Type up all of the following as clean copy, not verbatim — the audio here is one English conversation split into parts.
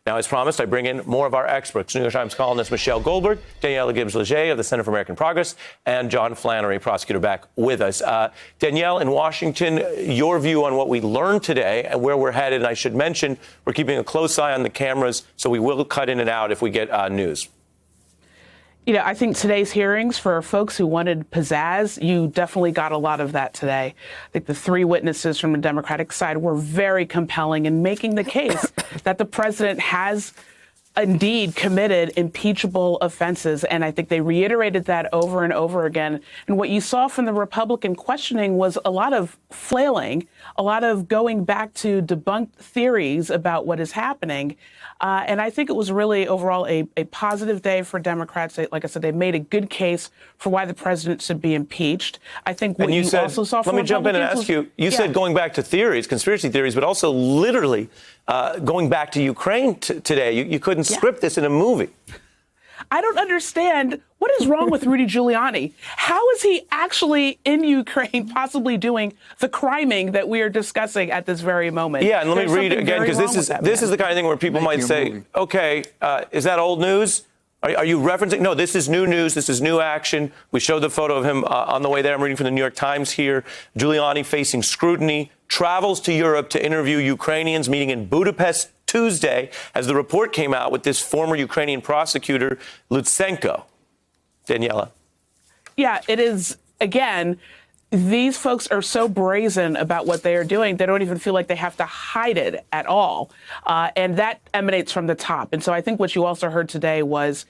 Now, as promised, I bring in more of our experts. New York Times columnist Michelle Goldberg, Daniella Gibbs Léger of the Center for American Progress, and John Flannery, prosecutor, back with us. Danielle, in Washington, your view on what we learned today and where we're headed. And I should mention, we're keeping a close eye on the cameras, so we will cut in and out if we get news. You know, I think today's hearings, for folks who wanted pizzazz, you definitely got a lot of that today. I think the three witnesses from the Democratic side were very compelling in making the case that the president has indeed committed impeachable offenses. And I think they reiterated that over and over again. And what you saw from the Republican questioning was a lot of flailing, a lot of going back to debunked theories about what is happening. And I think it was really overall a positive day for Democrats. Like I said, they made a good case for why the president should be impeached. I think what you also saw from Let me jump in and ask you. You said going back to theories, conspiracy theories, but also literally going back to Ukraine today. You couldn't script this in a movie. I don't understand. What is wrong with Rudy Giuliani? How is he actually in Ukraine, possibly doing the criming that we are discussing at this very moment? Yeah, and let me read it again, because this is the kind of thing where people might say, okay, is that old news? Are you referencing? No, this is new news. This is new action. We showed the photo of him on the way there. I'm reading from the New York Times here. Giuliani facing scrutiny, travels to Europe to interview Ukrainians, meeting in Budapest Tuesday, as the report came out with this former Ukrainian prosecutor, Lutsenko. Daniella. Yeah, it is, again, these folks are so brazen about what they are doing, they don't even feel like they have to hide it at all. And that emanates from the top. And so I think what you also heard today was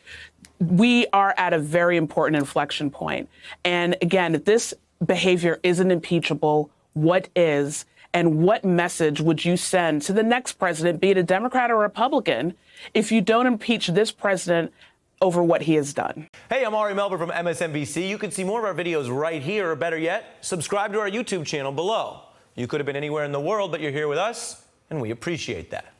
we are at a very important inflection point. And again, if this behavior isn't impeachable, what is? And what message would you send to the next president, be it a Democrat or Republican, if you don't impeach this president over what he has done? Hey, I'm Ari Melber from MSNBC. You can see more of our videos right here, or better yet, subscribe to our YouTube channel below. You could have been anywhere in the world, but you're here with us, and we appreciate that.